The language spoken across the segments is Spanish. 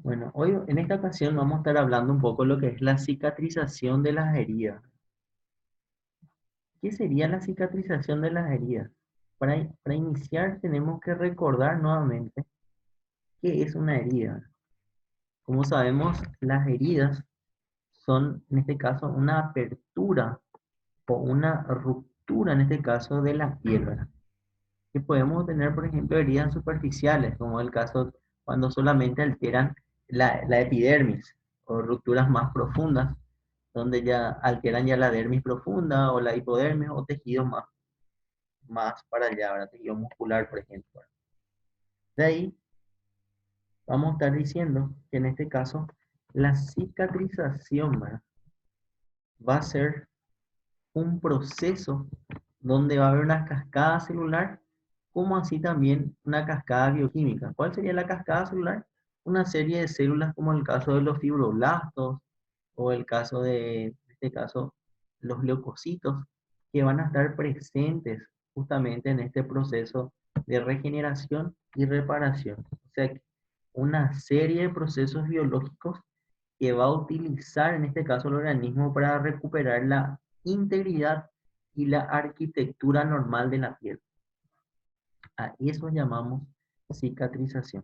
Bueno, hoy en esta ocasión vamos a estar hablando un poco de lo que es la cicatrización de las heridas. ¿Qué sería la cicatrización de las heridas? Para iniciar tenemos que recordar nuevamente qué es una herida. Como sabemos, las heridas son, en este caso, una apertura o una ruptura, en este caso, de la piel, ¿verdad? Que podemos tener, por ejemplo, heridas superficiales, como el caso cuando solamente alteran la epidermis, o rupturas más profundas, donde ya alteran ya la dermis profunda o la hipodermis o tejidos más para allá, ¿verdad? Tejido muscular, por ejemplo. De ahí vamos a estar diciendo que en este caso la cicatrización, ¿verdad? Va a ser un proceso donde va a haber una cascada celular, como así también una cascada bioquímica. ¿Cuál sería la cascada celular? Una serie de células como el caso de los fibroblastos o el caso en este caso, los leucocitos, que van a estar presentes justamente en este proceso de regeneración y reparación. O sea, una serie de procesos biológicos que va a utilizar en este caso el organismo para recuperar la integridad y la arquitectura normal de la piel. A eso llamamos cicatrización.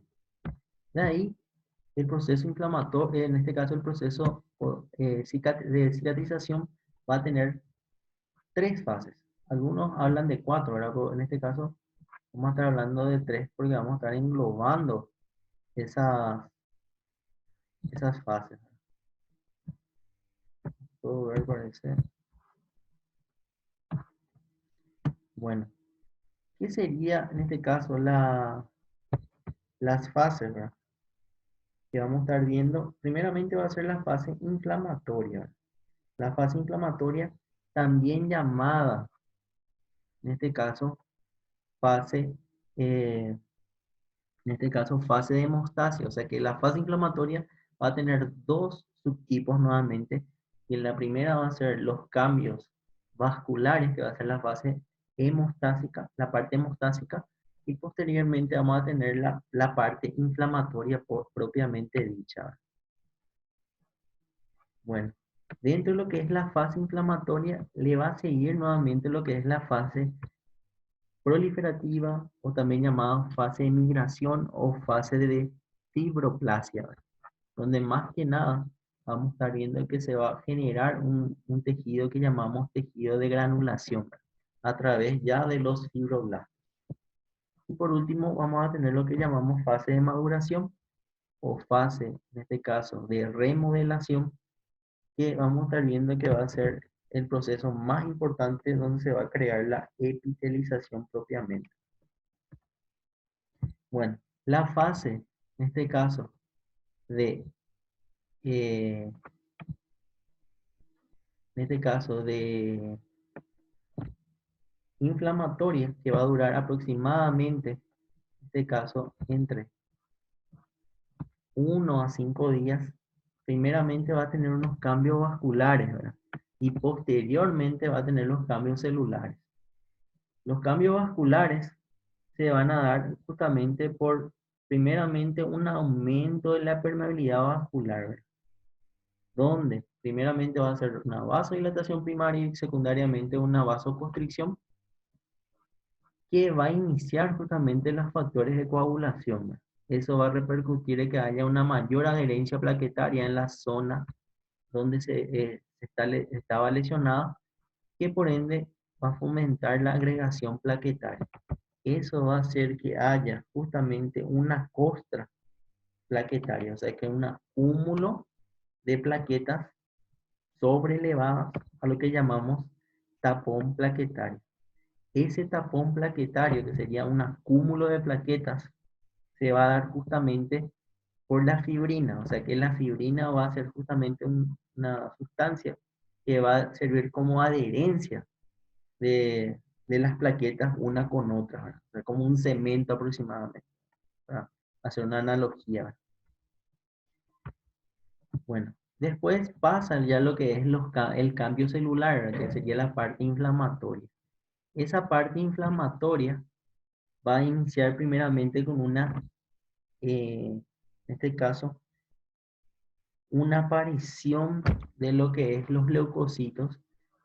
De ahí, el proceso inflamatorio, en este caso el proceso de cicatrización, va a tener tres fases. Algunos hablan de cuatro, ¿verdad? Pero en este caso vamos a estar hablando de tres porque vamos a estar englobando esas, esas fases. Puedo ver, parece. Bueno, ¿qué sería en este caso las fases, ¿verdad? Que vamos a estar viendo? Primeramente va a ser la fase inflamatoria. La fase inflamatoria, también llamada, en este caso, fase, eh, en este caso, fase de hemostasia. O sea que la fase inflamatoria va a tener dos subtipos nuevamente. Y en la primera va a ser los cambios vasculares, que va a ser la fase hemostásica, la parte hemostásica, y posteriormente vamos a tener la parte inflamatoria propiamente dicha. Bueno, dentro de lo que es la fase inflamatoria, le va a seguir nuevamente lo que es la fase proliferativa o también llamada fase de migración o fase de fibroplasia, ¿verdad? Donde más que nada vamos a estar viendo que se va a generar un tejido que llamamos tejido de granulación, ¿verdad? A través ya de los fibroblastos. Y por último vamos a tener lo que llamamos fase de maduración o fase, en este caso, de remodelación, que vamos a estar viendo que va a ser el proceso más importante donde se va a crear la epitelización propiamente. Bueno, la fase, en este caso, de, eh, en este caso de inflamatoria, que va a durar aproximadamente, en este caso, entre 1 a 5 días, primeramente va a tener unos cambios vasculares, ¿verdad? Y posteriormente va a tener los cambios celulares. Los cambios vasculares se van a dar justamente por, primeramente, un aumento de la permeabilidad vascular, ¿verdad? Donde primeramente va a ser una vasodilatación primaria y secundariamente una vasoconstricción que va a iniciar justamente los factores de coagulación, ¿verdad? Eso va a repercutir en que haya una mayor adherencia plaquetaria en la zona donde estaba lesionada, que por ende va a fomentar la agregación plaquetaria. Eso va a hacer que haya justamente una costra plaquetaria, o sea que un cúmulo de plaquetas sobrelevadas a lo que llamamos tapón plaquetario. Ese tapón plaquetario, que sería un acúmulo de plaquetas, se va a dar justamente por la fibrina, o sea que la fibrina va a ser justamente una sustancia que va a servir como adherencia de las plaquetas una con otra, ¿verdad? O sea, como un cemento aproximadamente, para hacer una analogía, ¿verdad? Bueno, después pasa ya lo que es el cambio celular, ¿verdad? Que sería la parte inflamatoria. Esa parte inflamatoria va a iniciar primeramente con en este caso, una aparición de lo que es los leucocitos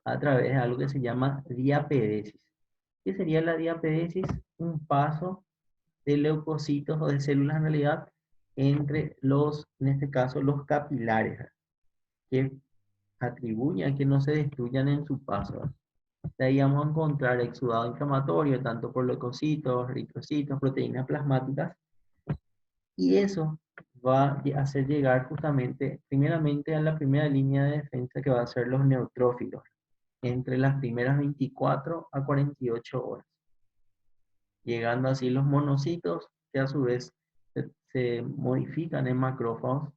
a través de algo que se llama diapedesis. ¿Qué sería la diapedesis? Un paso de leucocitos o de células en realidad entre los, en este caso, los capilares, que atribuyen a que no se destruyan en su paso. De ahí vamos a encontrar exudado inflamatorio, tanto por leucocitos, eritrocitos, proteínas plasmáticas, y eso va a hacer llegar justamente, primeramente, a la primera línea de defensa, que va a ser los neutrófilos, entre las primeras 24 a 48 horas. Llegando así los monocitos, que a su vez se modifican en macrófagos,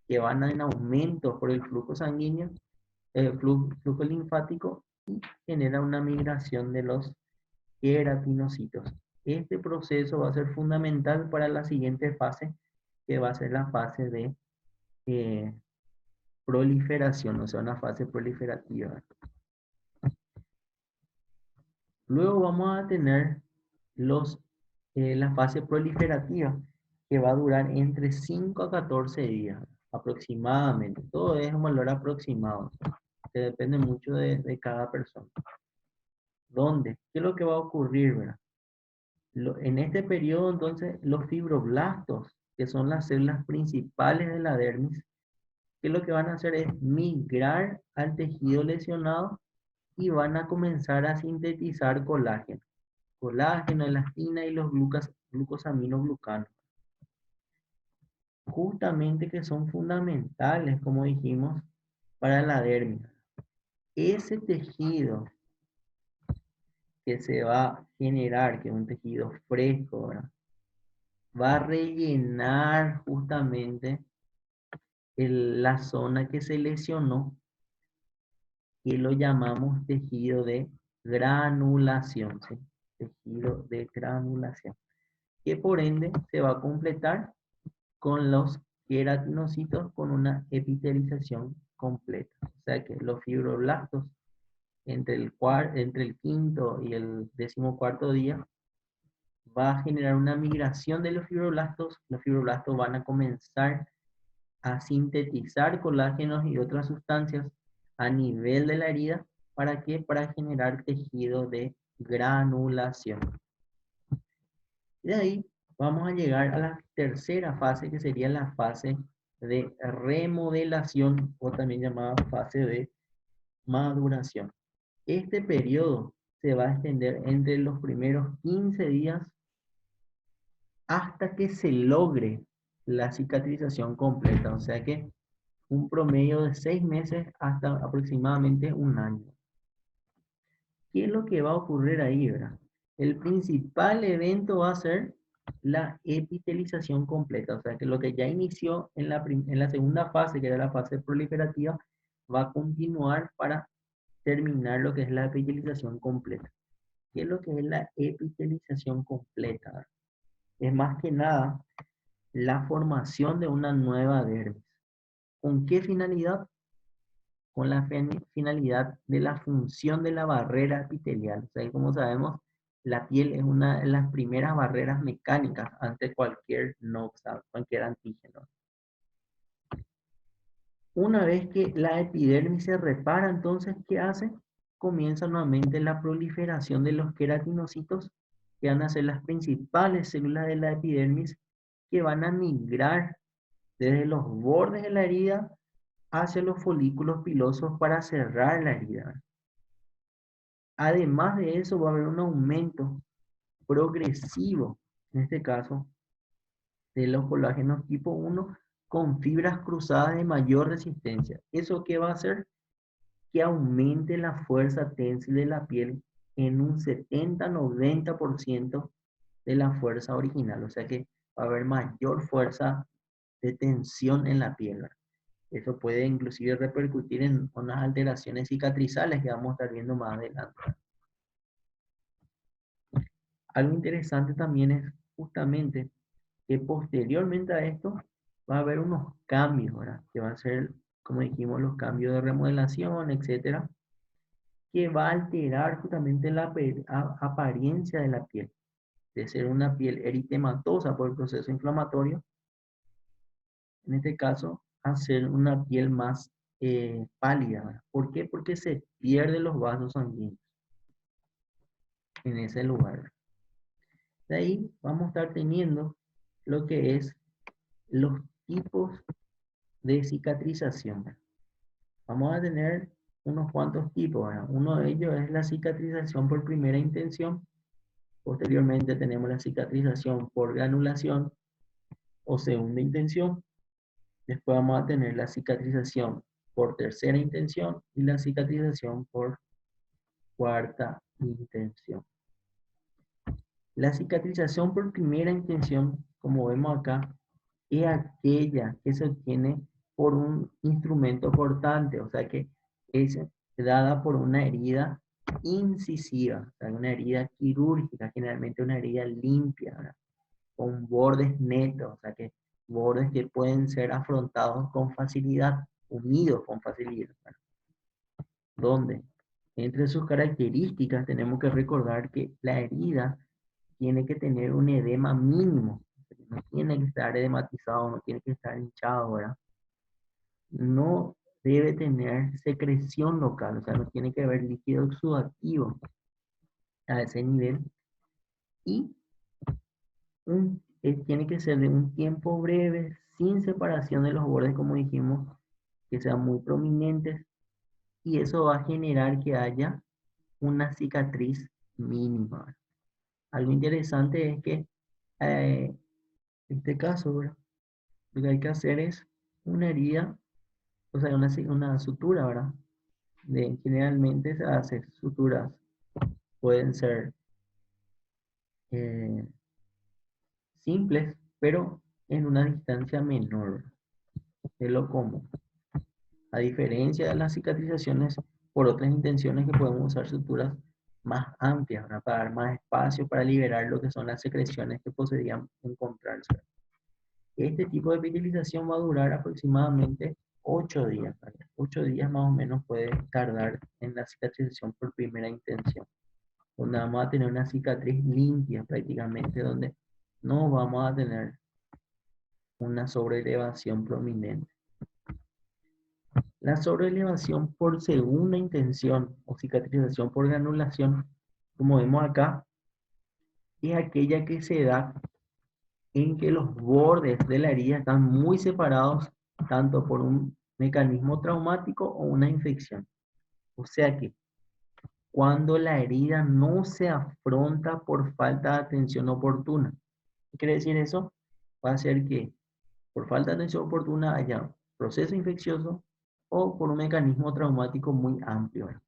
que van en aumento por el flujo sanguíneo, el flujo linfático, y genera una migración de los queratinocitos. Este proceso va a ser fundamental para la siguiente fase, que va a ser la fase de eh, proliferación, o sea, una fase proliferativa. Luego vamos a tener la fase proliferativa, que va a durar entre 5 a 14 días aproximadamente. Todo es un valor aproximado, que depende mucho de cada persona. ¿Dónde? ¿Qué es lo que va a ocurrir, verdad? En este periodo, entonces, los fibroblastos, que son las células principales de la dermis, que lo que van a hacer es migrar al tejido lesionado y van a comenzar a sintetizar colágeno. Colágeno, elastina y los glucosaminoglucanos. Justamente que son fundamentales, como dijimos, para la dermis. Ese tejido que se va a generar, que es un tejido fresco, ¿verdad?, va a rellenar justamente la zona que se lesionó, y lo llamamos tejido de granulación, ¿sí? Tejido de granulación, que por ende se va a completar con los queratinocitos con una epitelización completa. O sea que los fibroblastos entre el quinto y el 14º día va a generar una migración de los fibroblastos van a comenzar a sintetizar colágenos y otras sustancias a nivel de la herida. ¿Para qué? Para generar tejido de granulación. Y de ahí vamos a llegar a la tercera fase, que sería la fase de remodelación, o también llamada fase de maduración. Este periodo se va a extender entre los primeros 15 días hasta que se logre la cicatrización completa. O sea que un promedio de 6 meses hasta aproximadamente un año. ¿Qué es lo que va a ocurrir ahí, verdad? El principal evento va a ser la epitelización completa. O sea que lo que ya inició en la segunda fase, que era la fase proliferativa, va a continuar para terminar lo que es la epitelización completa. ¿Qué es lo que es la epitelización completa? Es más que nada la formación de una nueva dermis. ¿Con qué finalidad? Con la finalidad de la función de la barrera epitelial. O sea, como sabemos, la piel es una de las primeras barreras mecánicas ante cualquier cualquier antígeno. Una vez que la epidermis se repara, entonces, ¿qué hace? Comienza nuevamente la proliferación de los queratinocitos, que van a ser las principales células de la epidermis, que van a migrar desde los bordes de la herida hacia los folículos pilosos para cerrar la herida. Además de eso, va a haber un aumento progresivo, en este caso, de los colágenos tipo 1 con fibras cruzadas de mayor resistencia. ¿Eso qué va a hacer? Que aumente la fuerza ténsil de la piel en un 70-90% de la fuerza original. O sea que va a haber mayor fuerza de tensión en la piel, ¿verdad? Eso puede inclusive repercutir en unas alteraciones cicatrizales que vamos a estar viendo más adelante. Algo interesante también es justamente que posteriormente a esto va a haber unos cambios, ¿verdad? Que va a ser, como dijimos, los cambios de remodelación, etcétera, que va a alterar justamente la apariencia de la piel. De ser una piel eritematosa por el proceso inflamatorio, en este caso hacer una piel más pálida, ¿verdad? ¿Por qué? Porque se pierden los vasos sanguíneos en ese lugar. De ahí vamos a estar teniendo lo que es los tipos de cicatrización, ¿verdad? Vamos a tener unos cuantos tipos, ¿verdad? Uno de ellos es la cicatrización por primera intención. Posteriormente tenemos la cicatrización por granulación o segunda intención. Después vamos a tener la cicatrización por tercera intención y la cicatrización por cuarta intención. La cicatrización por primera intención, como vemos acá, es aquella que se obtiene por un instrumento cortante, o sea que es dada por una herida incisiva, o sea, una herida quirúrgica, generalmente una herida limpia, ¿verdad? Con bordes netos, o sea que bordes que pueden ser afrontados con facilidad, unidos con facilidad, ¿verdad? Donde entre sus características tenemos que recordar que la herida tiene que tener un edema mínimo, no tiene que estar edematizado, no tiene que estar hinchado, ¿verdad? No debe tener secreción local, o sea, no tiene que haber líquido exudativo a ese nivel y tiene que ser de un tiempo breve, sin separación de los bordes, como dijimos, que sean muy prominentes y eso va a generar que haya una cicatriz mínima. Algo interesante es que en este caso, ¿verdad? Lo que hay que hacer es una herida, o sea, una sutura, ¿verdad? Generalmente se hace suturas, pueden ser eh, simples, pero en una distancia menor de lo común. A diferencia de las cicatrizaciones por otras intenciones que podemos usar suturas más amplias, ¿verdad? Para dar más espacio, para liberar lo que son las secreciones que podrían encontrarse. Este tipo de epitelización va a durar aproximadamente 8 días, ¿verdad? 8 días más o menos puede tardar en la cicatrización por primera intención, donde vamos a tener una cicatriz limpia prácticamente, donde no vamos a tener una sobreelevación prominente. La sobreelevación por segunda intención o cicatrización por granulación, como vemos acá, es aquella que se da en que los bordes de la herida están muy separados, tanto por un mecanismo traumático o una infección. O sea que cuando la herida no se afronta por falta de atención oportuna. ¿Qué quiere decir eso? Va a ser que por falta de atención oportuna haya proceso infeccioso o por un mecanismo traumático muy amplio.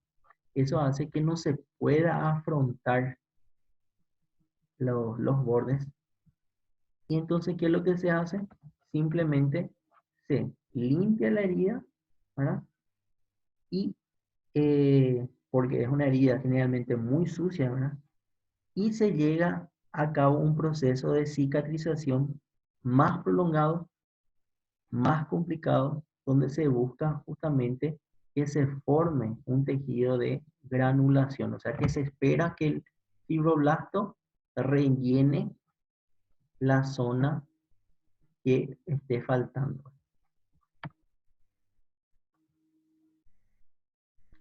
Eso hace que no se pueda afrontar los bordes. Y entonces, ¿qué es lo que se hace? Simplemente se limpia la herida, ¿verdad? Y porque es una herida generalmente muy sucia, ¿verdad? Y se llega a cabo un proceso de cicatrización más prolongado, más complicado, donde se busca justamente que se forme un tejido de granulación, o sea que se espera que el fibroblasto rellene la zona que esté faltando.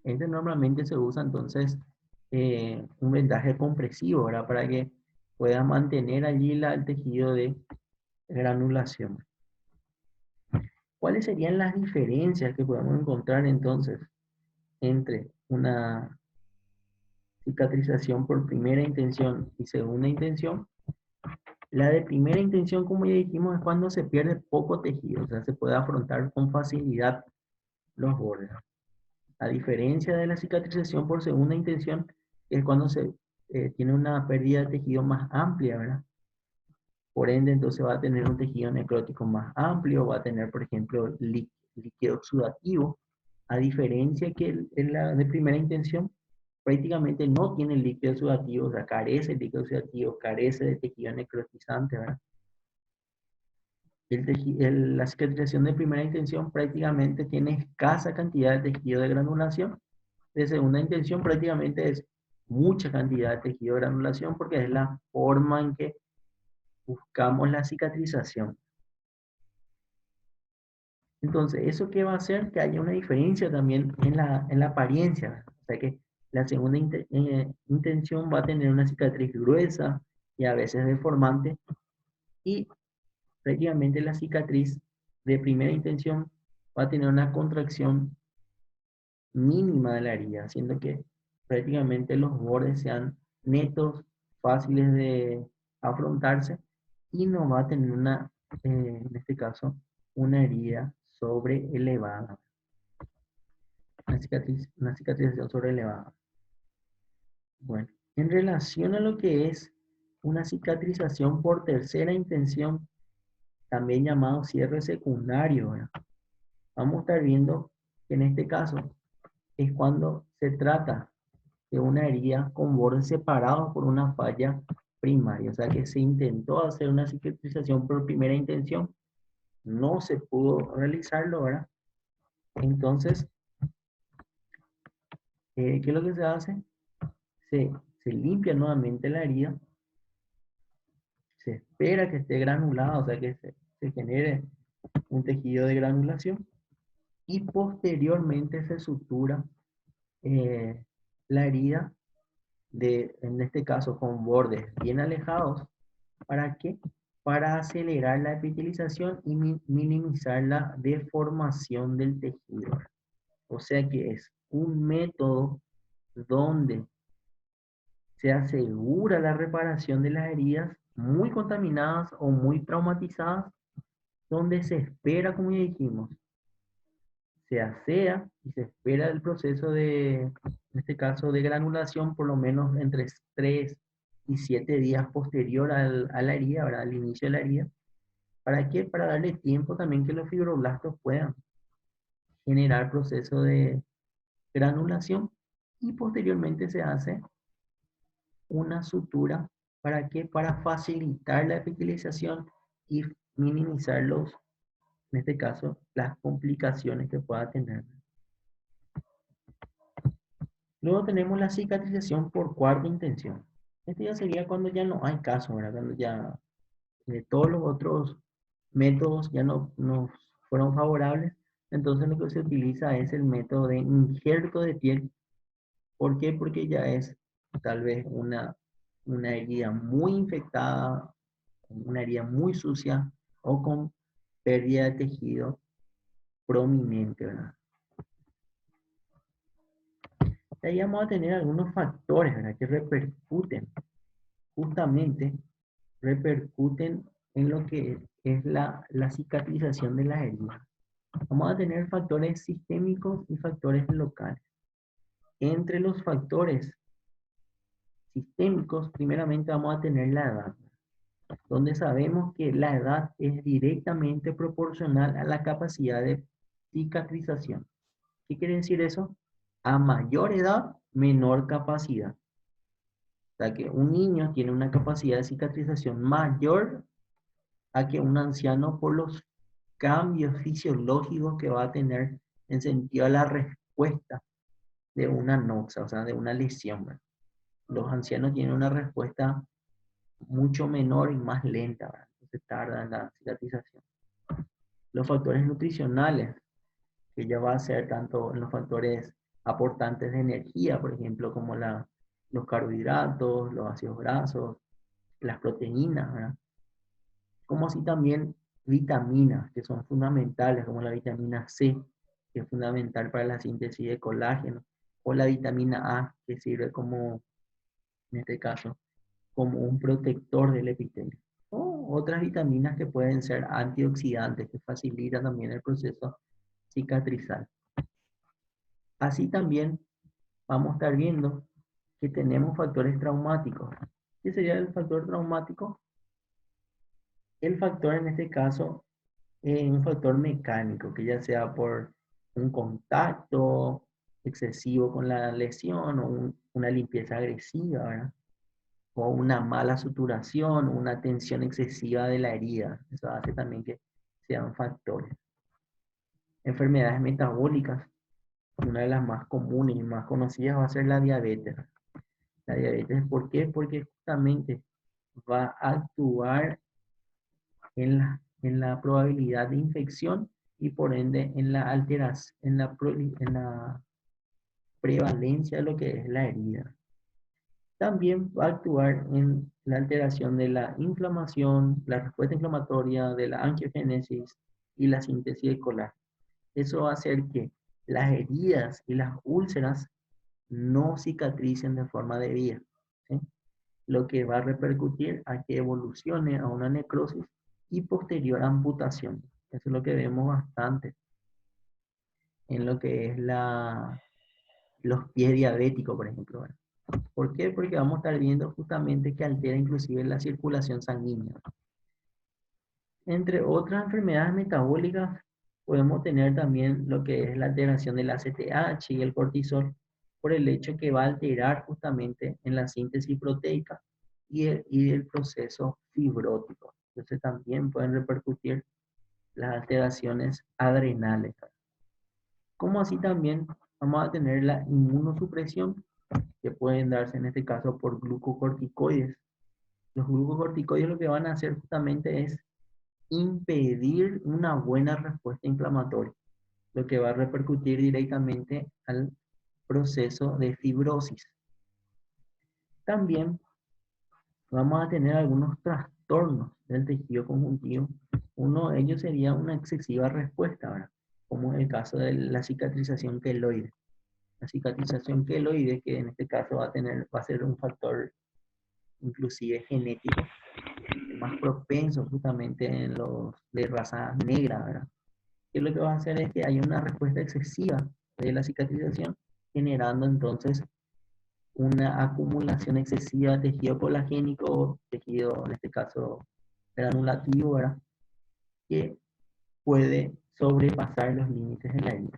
Este normalmente se usa entonces un vendaje compresivo, ¿verdad? Para que pueda mantener allí el tejido de granulación. ¿Cuáles serían las diferencias que podemos encontrar entonces entre una cicatrización por primera intención y segunda intención? La de primera intención, como ya dijimos, es cuando se pierde poco tejido, o sea, se puede afrontar con facilidad los bordes. A diferencia de la cicatrización por segunda intención, es cuando se tiene una pérdida de tejido más amplia, ¿verdad? Por ende, entonces va a tener un tejido necrótico más amplio, va a tener, por ejemplo, líquido exudativo, a diferencia que en la de primera intención, prácticamente no tiene líquido exudativo, o sea, carece de líquido exudativo, carece de tejido necrotizante, ¿verdad? La cicatrización de primera intención prácticamente tiene escasa cantidad de tejido de granulación. De segunda intención prácticamente es mucha cantidad de tejido de granulación porque es la forma en que buscamos la cicatrización. Entonces, ¿eso qué va a hacer? Que haya una diferencia también en la apariencia. O sea que la segunda intención va a tener una cicatriz gruesa y a veces deformante, y prácticamente la cicatriz de primera intención va a tener una contracción mínima de la herida, haciendo que prácticamente los bordes sean netos, fáciles de afrontarse, y no va a tener en este caso, una herida sobre elevada, una cicatrización sobre elevada. Bueno, en relación a lo que es una cicatrización por tercera intención, también llamado cierre secundario, ¿verdad? Vamos a estar viendo que en este caso es cuando se trata de una herida con bordes separados por una falla primaria. O sea que se intentó hacer una cicatrización por primera intención, no se pudo realizarlo, ¿verdad? Entonces, ¿qué es lo que se hace? Se, se limpia nuevamente la herida, se espera que esté granulada, o sea que se genere un tejido de granulación, y posteriormente se sutura la herida en este caso con bordes bien alejados. ¿Para qué? Para acelerar la epitelización y minimizar la deformación del tejido. O sea que es un método donde se asegura la reparación de las heridas muy contaminadas o muy traumatizadas, donde se espera, como ya dijimos, se asea y se espera el proceso en este caso, de granulación, por lo menos entre 3 y 7 días posterior a la herida, ¿verdad? Al inicio de la herida. ¿Para qué? Para darle tiempo también que los fibroblastos puedan generar proceso de granulación, y posteriormente se hace una sutura. ¿Para qué? Para facilitar la epitelización y minimizar en este caso, las complicaciones que pueda tener. Luego tenemos la cicatrización por cuarta intención. Esto ya sería cuando ya no hay caso, ¿verdad? Cuando ya todos los otros métodos ya no fueron favorables. Entonces lo que se utiliza es el método de injerto de piel. ¿Por qué? Porque ya es tal vez una herida muy infectada, una herida muy sucia o con pérdida de tejido prominente, ¿verdad? De ahí vamos a tener algunos factores, ¿verdad? Que justamente repercuten en lo que es la cicatrización de la herida. Vamos a tener factores sistémicos y factores locales. Entre los factores sistémicos, primeramente vamos a tener la edad, donde sabemos que la edad es directamente proporcional a la capacidad de cicatrización. ¿Qué quiere decir eso? A mayor edad, menor capacidad. O sea que un niño tiene una capacidad de cicatrización mayor a que un anciano, por los cambios fisiológicos que va a tener en sentido a la respuesta de una noxa, o sea, de una lesión, ¿verdad? Los ancianos tienen una respuesta mucho menor y más lenta, ¿verdad? Entonces tarda en la cicatrización. Los factores nutricionales, que ya va a ser tanto en los factores aportantes de energía, por ejemplo, como los carbohidratos, los ácidos grasos, las proteínas, ¿verdad? Como así también vitaminas, que son fundamentales, como la vitamina C, que es fundamental para la síntesis de colágeno, o la vitamina A, que sirve como, en este caso, como un protector del epitelio. O otras vitaminas que pueden ser antioxidantes, que facilitan también el proceso cicatrizal. Así también vamos a estar viendo que tenemos factores traumáticos. ¿Qué sería el factor traumático? El factor en este caso es un factor mecánico, que ya sea por un contacto excesivo con la lesión o una limpieza agresiva, ¿verdad? O una mala suturación, una tensión excesiva de la herida. Eso hace también que sean factores. Enfermedades metabólicas. Una de las más comunes y más conocidas va a ser la diabetes. La diabetes, ¿por qué? Porque justamente va a actuar en la probabilidad de infección y por ende en la alteración, en la prevalencia de lo que es la herida. También va a actuar en la alteración de la inflamación, la respuesta inflamatoria, de la angiogénesis y la síntesis de colágeno. Eso va a hacer que las heridas y las úlceras no cicatricen de forma debida, ¿sí? Lo que va a repercutir a que evolucione a una necrosis y posterior amputación. Eso es lo que vemos bastante en lo que es los pies diabéticos, por ejemplo, ¿verdad? ¿Por qué? Porque vamos a estar viendo justamente que altera inclusive la circulación sanguínea. Entre otras enfermedades metabólicas, podemos tener también lo que es la alteración del ACTH y el cortisol, por el hecho que va a alterar justamente en la síntesis proteica y el proceso fibrótico. Entonces también pueden repercutir las alteraciones adrenales. Como así también vamos a tener la inmunosupresión, que pueden darse en este caso por glucocorticoides. Los glucocorticoides lo que van a hacer justamente es impedir una buena respuesta inflamatoria, lo que va a repercutir directamente al proceso de fibrosis. También vamos a tener algunos trastornos del tejido conjuntivo. Uno de ellos sería una excesiva respuesta, ¿verdad? Como en el caso de la cicatrización queloide. La cicatrización queloide, que en este caso va a ser un factor inclusive genético, más propenso justamente en los de raza negra, ¿verdad? Que lo que va a hacer es que haya una respuesta excesiva de la cicatrización, generando entonces una acumulación excesiva de tejido colagénico, tejido en este caso granulativo, ¿verdad? Que puede sobrepasar los límites de la herida.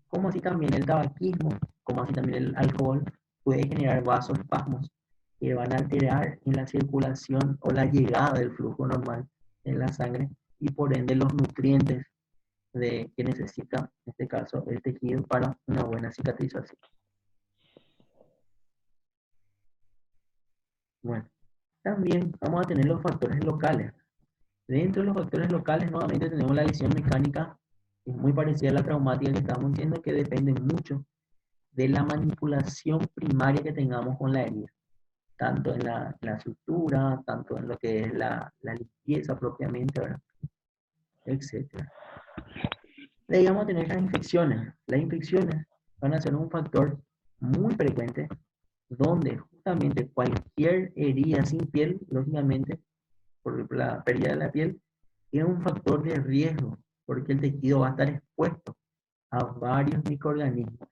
Como así también el tabaquismo, como así también el alcohol, puede generar vasoespasmos que van a alterar en la circulación o la llegada del flujo normal en la sangre y por ende los nutrientes que necesita, en este caso, el tejido para una buena cicatrización. Bueno, también vamos a tener los factores locales. Dentro de los factores locales, nuevamente tenemos la lesión mecánica, que es muy parecida a la traumática que estábamos diciendo, que depende mucho de la manipulación primaria que tengamos con la herida, tanto en la sutura, tanto en lo que es la limpieza propiamente, ¿verdad? Etcétera. De ahí vamos a tener las infecciones. Las infecciones van a ser un factor muy frecuente donde justamente cualquier herida sin piel, lógicamente, por la pérdida de la piel, es un factor de riesgo, porque el tejido va a estar expuesto a varios microorganismos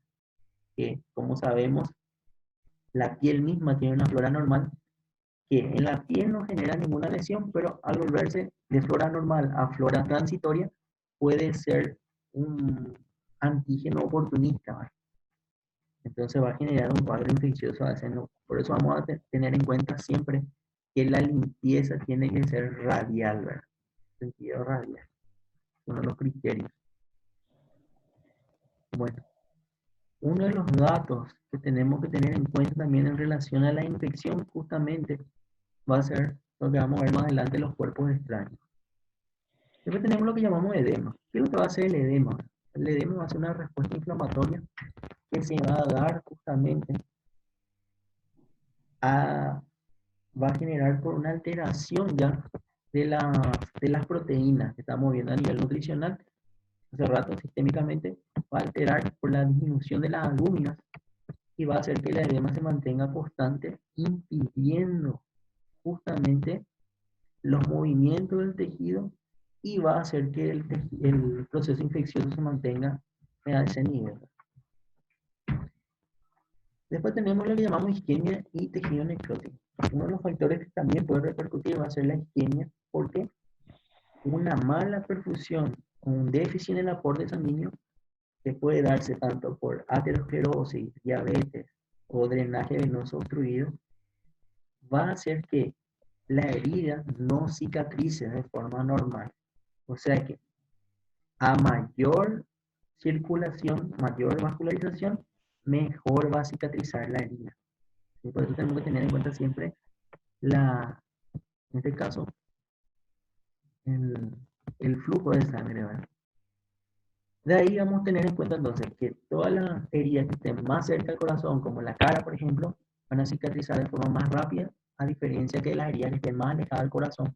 que, como sabemos, la piel misma tiene una flora normal que en la piel no genera ninguna lesión, pero al volverse de flora normal a flora transitoria, puede ser un antígeno oportunista, ¿vale? Entonces va a generar un cuadro infeccioso a ese no. Por eso vamos a tener en cuenta siempre que la limpieza tiene que ser radial, ¿verdad? Sentido radial, uno de los criterios. Bueno, uno de los datos que tenemos que tener en cuenta también en relación a la infección justamente va a ser lo que vamos a ver más adelante, los cuerpos extraños. Después tenemos lo que llamamos edema. ¿Qué es lo que va a hacer el edema? El edema va a ser una respuesta inflamatoria que se va a dar justamente a, va a generar por una alteración ya de las proteínas que estamos viendo a nivel nutricional. Hace rato, sistémicamente, va a alterar por la disminución de las albúminas y va a hacer que la edema se mantenga constante, impidiendo justamente los movimientos del tejido y va a hacer que el proceso infeccioso se mantenga a ese nivel. Después tenemos lo que llamamos isquemia y tejido necrótico. Uno de los factores que también puede repercutir va a ser la isquemia, porque una mala perfusión o un déficit en el aporte sanguíneo que puede darse tanto por aterosclerosis, diabetes o drenaje venoso obstruido, va a hacer que la herida no cicatrice de forma normal. O sea que a mayor circulación, mayor vascularización, mejor va a cicatrizar la herida. Y por eso tenemos que tener en cuenta siempre en este caso, el, el flujo de sangre, ¿verdad? De ahí vamos a tener en cuenta entonces que todas las heridas que estén más cerca del corazón, como la cara, por ejemplo, van a cicatrizar de forma más rápida, a diferencia que las heridas que estén más alejadas del corazón,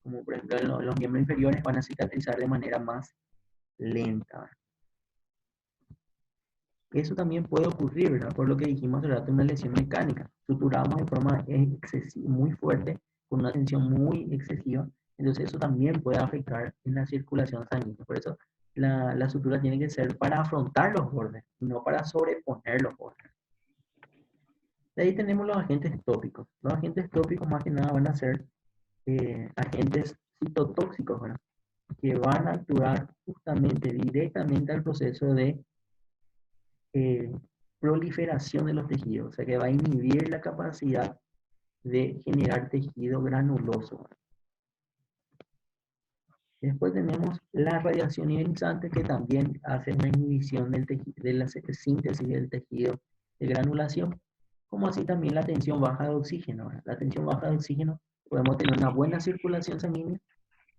como por ejemplo los miembros inferiores, van a cicatrizar de manera más lenta. Eso también puede ocurrir, ¿verdad? Por lo que dijimos hace rato, una lesión mecánica. Suturamos de forma excesiva, muy fuerte, con una tensión muy excesiva, entonces eso también puede afectar en la circulación sanguínea. Por eso la sutura tiene que ser para afrontar los bordes, no para sobreponer los bordes. De ahí tenemos los agentes tópicos. Los agentes tópicos más que nada van a ser agentes citotóxicos, ¿verdad? Que van a actuar justamente directamente al proceso de eh, proliferación de los tejidos, o sea que va a inhibir la capacidad de generar tejido granuloso. Después tenemos la radiación ionizante, que también hace una inhibición del de la síntesis del tejido de granulación, como así también la tensión baja de oxígeno. La tensión baja de oxígeno, podemos tener una buena circulación sanguínea,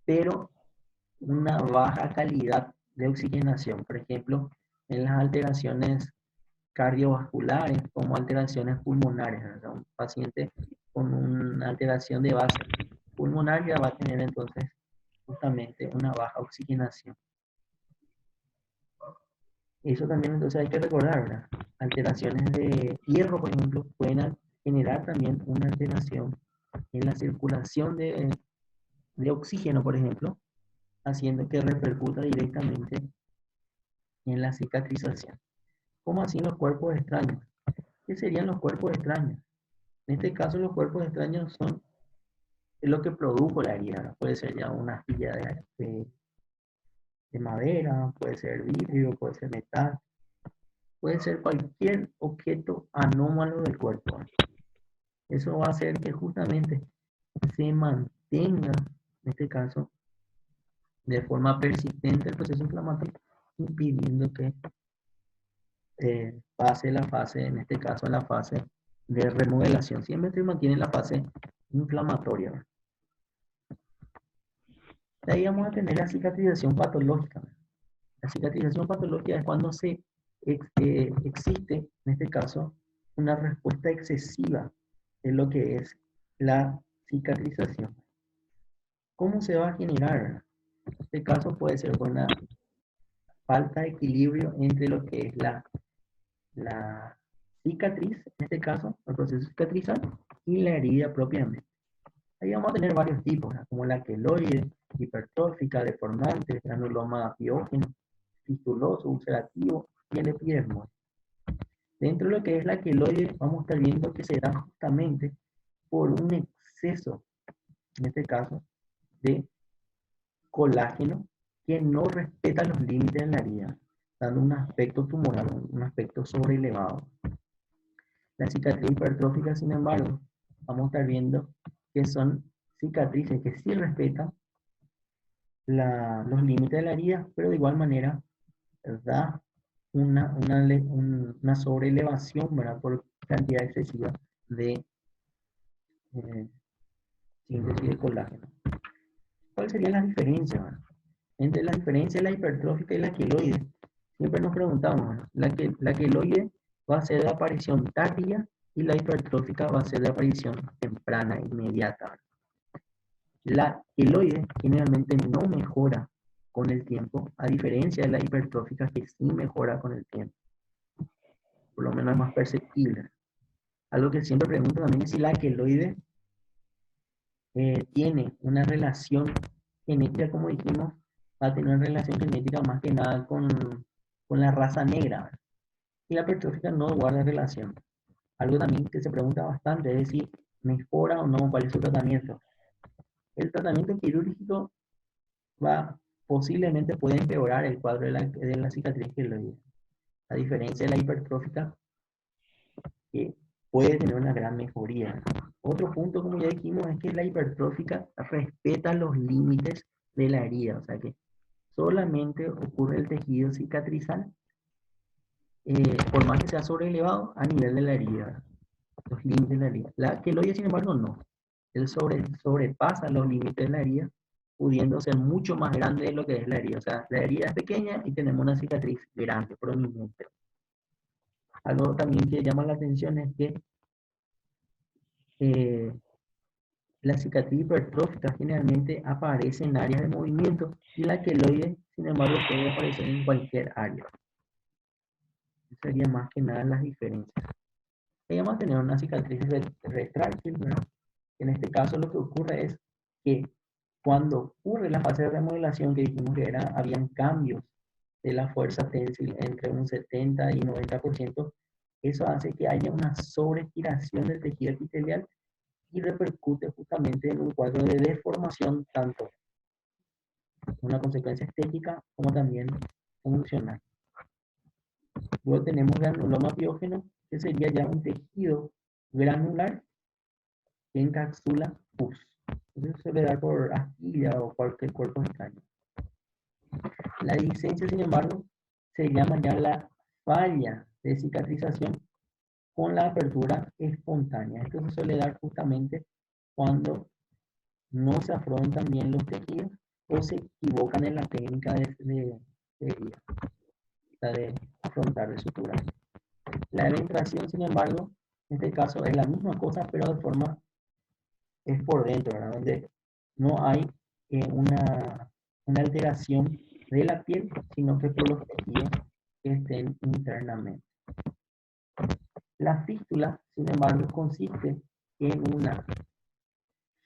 pero una baja calidad de oxigenación. Por ejemplo, en las alteraciones cardiovasculares como alteraciones pulmonares. O sea, un paciente con una alteración de base pulmonar ya va a tener entonces justamente una baja oxigenación. Eso también entonces hay que recordar, ¿verdad? Alteraciones de hierro, por ejemplo, pueden generar también una alteración en la circulación de oxígeno, por ejemplo, haciendo que repercuta directamente en la cicatrización. ¿Cómo así los cuerpos extraños? ¿Qué serían los cuerpos extraños? En este caso, los cuerpos extraños son lo que produjo la herida, ¿no? Puede ser ya una astilla de madera, puede ser vidrio, puede ser metal, puede ser cualquier objeto anómalo del cuerpo. Eso va a hacer que justamente se mantenga, en este caso, de forma persistente el proceso inflamatorio, impidiendo que pase la fase, en este caso, la fase de remodelación. Siempre se mantiene la fase inflamatoria, ¿no? De ahí vamos a tener la cicatrización patológica. La cicatrización patológica es cuando existe, en este caso, una respuesta excesiva de lo que es la cicatrización. ¿Cómo se va a generar? En este caso puede ser por una falta de equilibrio entre lo que es la cicatriz, en este caso, el proceso cicatrizal, y la herida propiamente. Ahí vamos a tener varios tipos, ¿no? Como la queloide, hipertrófica, deformante, granuloma piógeno, fistuloso, ulcerativo y el epidermoide. Dentro de lo que es la queloide, vamos a estar viendo que se da justamente por un exceso, en este caso, de colágeno que no respeta los límites de la herida, dando un aspecto tumoral, un aspecto sobrelevado. La cicatriz hipertrófica, sin embargo, vamos a estar viendo que son cicatrices que sí respetan los límites de la herida, pero de igual manera da una sobrelevación, ¿verdad? Por cantidad excesiva de eh, síntesis de colágeno. ¿Cuáles serían las diferencias, ¿verdad? Entre la diferencia de la hipertrófica y la queloide? Siempre nos preguntamos, ¿verdad? La queloide va a ser de aparición tardía y la hipertrófica va a ser de aparición temprana, inmediata, ¿verdad? La queloide generalmente no mejora con el tiempo, a diferencia de la hipertrófica que sí mejora con el tiempo. Por lo menos es más perceptible. Algo que siempre pregunto también es si la queloide tiene una relación genética, como dijimos, va a tener una relación genética más que nada con la raza negra, ¿verdad? Y la hipertrófica no guarda relación. Algo también que se pregunta bastante es si mejora o no, cuál es su tratamiento. El tratamiento quirúrgico posiblemente puede empeorar el cuadro de la cicatriz queloide. A diferencia de la hipertrófica, que puede tener una gran mejoría. Otro punto, como ya dijimos, es que la hipertrófica respeta los límites de la herida, o sea que solamente ocurre el tejido cicatrizal, por más que sea sobrelevado a nivel de la herida, los límites de la herida. La queloide, sin embargo, no. Él sobrepasa los límites de la herida pudiendo ser mucho más grande de lo que es la herida. O sea, la herida es pequeña y tenemos una cicatriz grande, prominente. Algo también que llama la atención es que eh, la cicatriz hipertrófica generalmente aparece en áreas de movimiento y la queloide, sin embargo, puede aparecer en cualquier área. Eso sería más que nada las diferencias. Vamos a tener una cicatriz retráctil, ¿verdad? En este caso lo que ocurre es que cuando ocurre la fase de remodelación que dijimos que habían cambios de la fuerza ténsil entre un 70 y 90%, eso hace que haya una sobreestiración del tejido epitelial y repercute justamente en un cuadro de deformación, tanto una consecuencia estética como también funcional. Luego tenemos granuloma piógeno, que sería ya un tejido granular que encapsula pus. Entonces suele dar por astilla o cualquier cuerpo extraño. La licencia, sin embargo, se llama ya la falla de cicatrización con la apertura espontánea. Esto se suele dar justamente cuando no se afrontan bien los tejidos o se equivocan en la técnica de herida, de afrontar de sutura. La eventración, sin embargo, en este caso es la misma cosa, pero de forma es por dentro, ¿verdad? Donde no hay una alteración de la piel, sino que por los tejidos que estén internamente. La fístula, sin embargo, consiste en una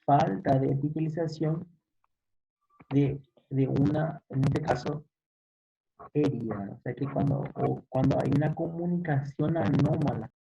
falta de epitelización de una, en este caso, herida. O sea que cuando hay una comunicación anómala